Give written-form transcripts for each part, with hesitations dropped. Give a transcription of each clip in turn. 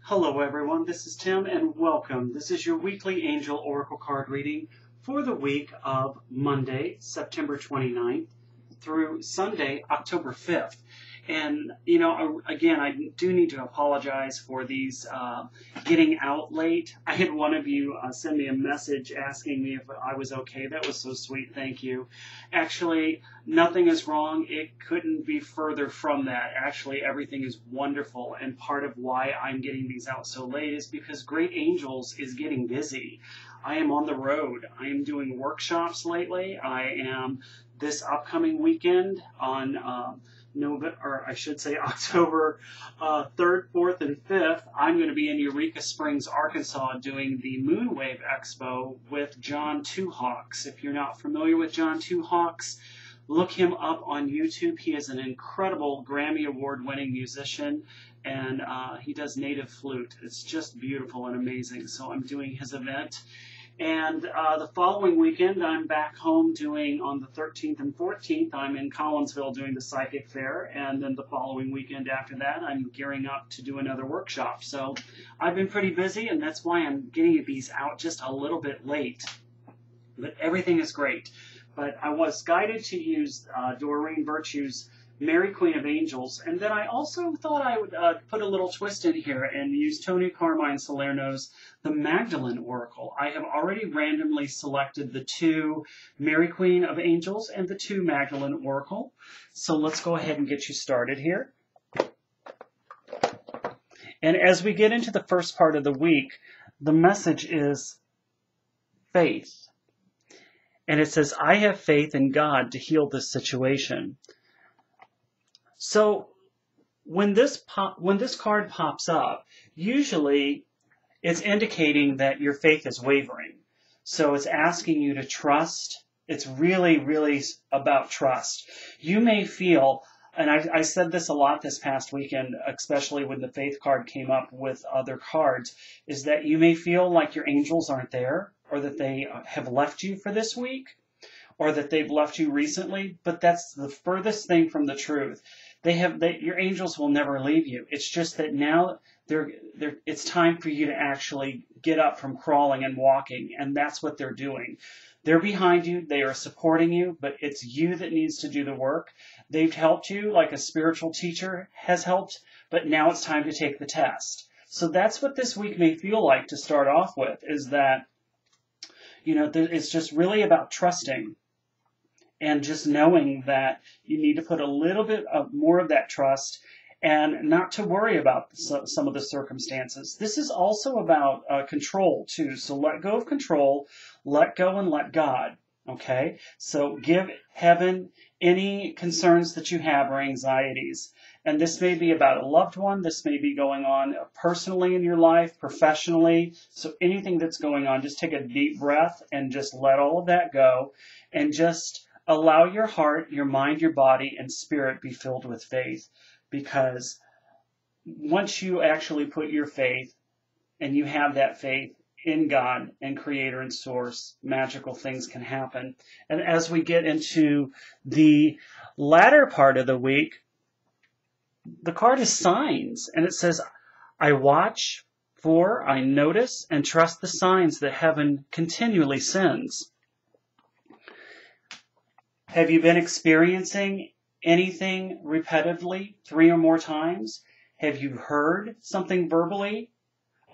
Hello everyone, this is Tim and welcome. This is your weekly angel oracle card reading for the week of Monday, September 29th through Sunday, October 5th. And, again, I do need to apologize for these getting out late. I had one of you send me a message asking me if I was okay. That was so sweet. Thank you. Actually, nothing is wrong. It couldn't be further from that. Actually, everything is wonderful. And part of why I'm getting these out so late is because Great Angels is getting busy. I am on the road. I am doing workshops lately. I am this upcoming weekend on October 3rd, 4th, and 5th, I'm going to be in Eureka Springs, Arkansas, doing the Moonwave Expo with John Two Hawks. If you're not familiar with John Two Hawks, look him up on YouTube. He is an incredible Grammy Award-winning musician, and he does native flute. It's just beautiful and amazing. So I'm doing his event. And the following weekend, I'm back home doing, on the 13th and 14th, I'm in Collinsville doing the Psychic Fair. And then the following weekend after that, I'm gearing up to do another workshop. So I've been pretty busy, and that's why I'm getting these out just a little bit late. But everything is great. But I was guided to use Doreen Virtue's Mary Queen of Angels, and then I also thought I would put a little twist in here and use Tony Carmine Salerno's The Magdalene Oracle. I have already randomly selected the two Mary Queen of Angels and the two Magdalene Oracle. So let's go ahead and get you started here. And as we get into the first part of the week, the message is faith. And it says, I have faith in God to heal this situation. So when this card pops up, usually it's indicating that your faith is wavering. So it's asking you to trust. It's really, really about trust. You may feel, and I said this a lot this past weekend, especially when the faith card came up with other cards, is that you may feel like your angels aren't there, or that they have left you for this week, or that they've left you recently, but that's the furthest thing from the truth. Your angels will never leave you. It's just that now it's time for you to actually get up from crawling and walking, and that's what they're doing. They're behind you. They are supporting you, but it's you that needs to do the work. They've helped you like a spiritual teacher has helped, but now it's time to take the test. So that's what this week may feel like to start off with, is that, it's just really about trusting. And just knowing that you need to put a little bit more of that trust and not to worry about some of the circumstances. This is also about control, too. So let go of control, let go and let God, okay? So give heaven any concerns that you have or anxieties. And this may be about a loved one. This may be going on personally in your life, professionally. So anything that's going on, just take a deep breath and just let all of that go and just allow your heart, your mind, your body, and spirit be filled with faith, because once you actually put your faith and you have that faith in God and Creator and Source, magical things can happen. And as we get into the latter part of the week, the card is signs, and it says, I watch for, I notice, and trust the signs that heaven continually sends. Have you been experiencing anything repetitively 3 or more times? Have you heard something verbally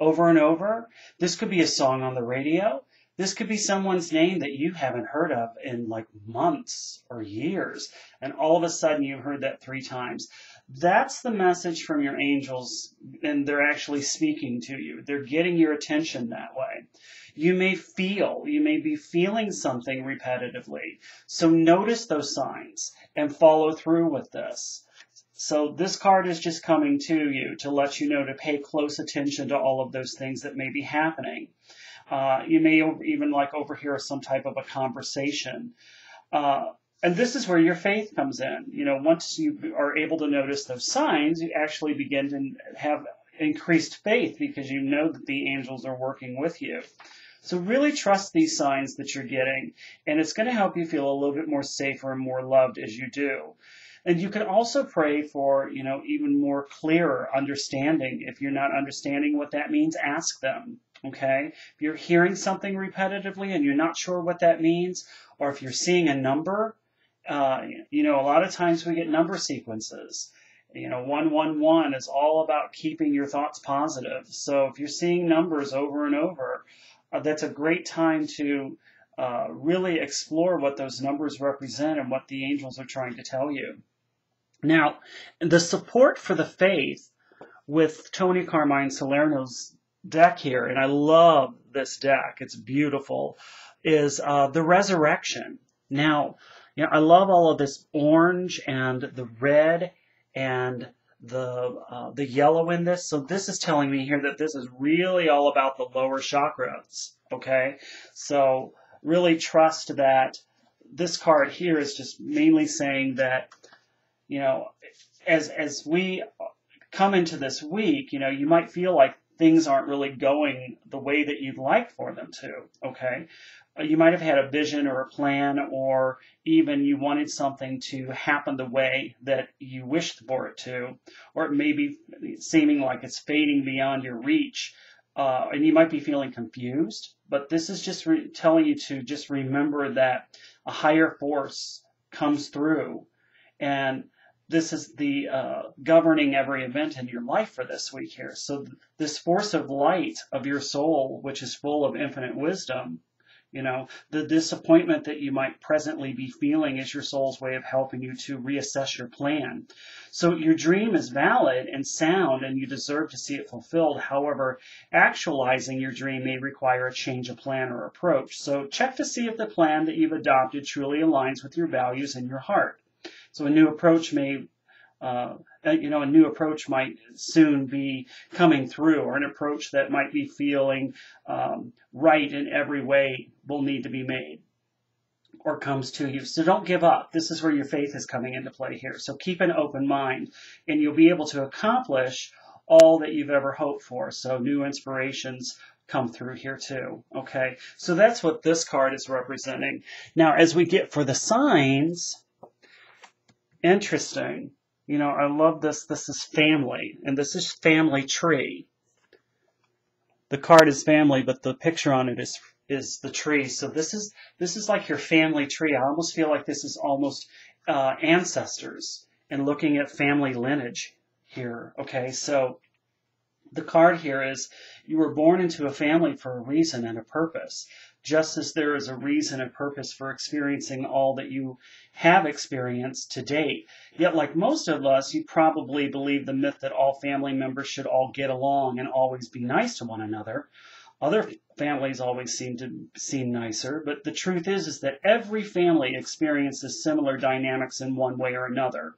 over and over? This could be a song on the radio. This could be someone's name that you haven't heard of in like months or years, and all of a sudden you heard that 3 times. That's the message from your angels, and they're actually speaking to you. They're getting your attention that way. You may be feeling something repetitively. So notice those signs and follow through with this. So this card is just coming to you to let you know to pay close attention to all of those things that may be happening. You may even overhear some type of a conversation. And this is where your faith comes in. Once you are able to notice those signs, you actually begin to have increased faith because you know that the angels are working with you. So really trust these signs that you're getting, and it's going to help you feel a little bit more safer and more loved as you do. And you can also pray for, even more clearer understanding. If you're not understanding what that means, ask them. Okay? If you're hearing something repetitively and you're not sure what that means, or if you're seeing a number, a lot of times we get number sequences. 111 is all about keeping your thoughts positive. So if you're seeing numbers over and over, that's a great time to really explore what those numbers represent and what the angels are trying to tell you. Now, the support for the faith with Tony Carmine Salerno's deck here, and I love this deck, it's beautiful, is the resurrection. Now, I love all of this orange and the red and the yellow in this. So this is telling me here that this is really all about the lower chakras. Okay, so really trust that this card here is just mainly saying that, as we come into this week, you might feel like things aren't really going the way that you'd like for them to. Okay. You might have had a vision or a plan, or even you wanted something to happen the way that you wished for it to, or it may be seeming like it's fading beyond your reach, and you might be feeling confused. But this is just telling you to just remember that a higher force comes through, and this is the governing every event in your life for this week here. So this force of light of your soul, which is full of infinite wisdom, the disappointment that you might presently be feeling is your soul's way of helping you to reassess your plan. So your dream is valid and sound, and you deserve to see it fulfilled. However, actualizing your dream may require a change of plan or approach. So check to see if the plan that you've adopted truly aligns with your values and your heart. So a new approach might soon be coming through, or an approach that might be feeling right in every way will need to be made or comes to you. So don't give up. This is where your faith is coming into play here. So keep an open mind, and you'll be able to accomplish all that you've ever hoped for. So new inspirations come through here too. Okay, so that's what this card is representing. Now, as we get for the signs, interesting. I love this. This is family, and this is family tree. The card is family, but the picture on it is the tree. So this is like your family tree. I almost feel like this is almost ancestors and looking at family lineage here. Okay, so the card here is you were born into a family for a reason and a purpose. Just as there is a reason and purpose for experiencing all that you have experienced to date. Yet, like most of us, you probably believe the myth that all family members should all get along and always be nice to one another. Other families always seem to seem nicer, but the truth is that every family experiences similar dynamics in one way or another.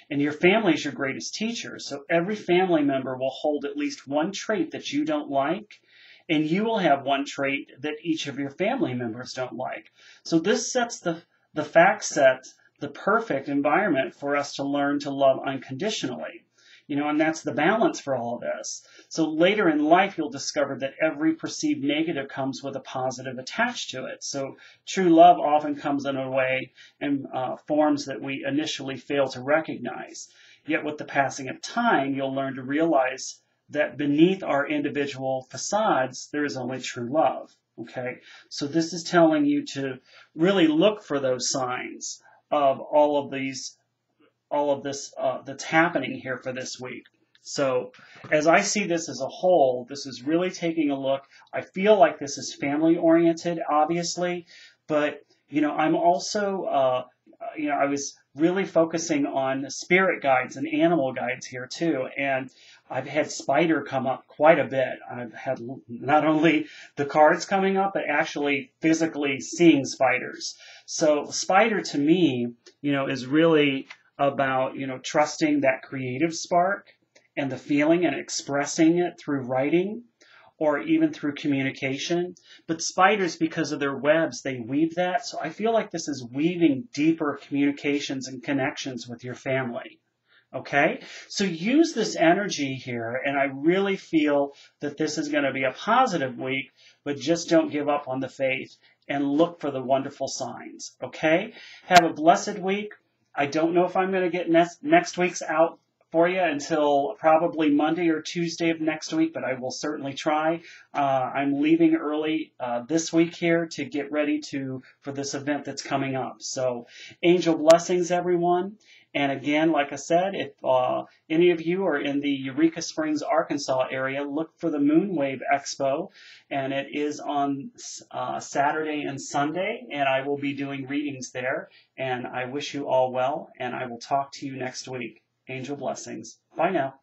And your family is your greatest teacher, so every family member will hold at least one trait that you don't like, and you will have one trait that each of your family members don't like. So this sets the fact set, the perfect environment for us to learn to love unconditionally. And that's the balance for all of this. So later in life, you'll discover that every perceived negative comes with a positive attached to it. So true love often comes in a way and forms that we initially fail to recognize. Yet with the passing of time, you'll learn to realize that beneath our individual facades, there is only true love. Okay, so this is telling you to really look for those signs of all of this that's happening here for this week. So as I see this as a whole, this is really taking a look. I feel like this is family oriented, obviously, but I'm also I was really focusing on spirit guides and animal guides here too, and I've had spider come up quite a bit. I've had not only the cards coming up, but actually physically seeing spiders. So spider to me, is really about, trusting that creative spark and the feeling and expressing it through writing or even through communication. But spiders, because of their webs, they weave that. So I feel like this is weaving deeper communications and connections with your family. Okay, so use this energy here, and I really feel that this is going to be a positive week, but just don't give up on the faith and look for the wonderful signs. Okay, have a blessed week, I don't know if I'm going to get next week's out for you until probably Monday or Tuesday of next week, but I will certainly try. I'm leaving early this week here to get ready for this event that's coming up. So angel blessings, everyone. And again, like I said, if any of you are in the Eureka Springs, Arkansas area, look for the Moonwave Expo. And it is on Saturday and Sunday, and I will be doing readings there. And I wish you all well, and I will talk to you next week. Angel blessings. Bye now.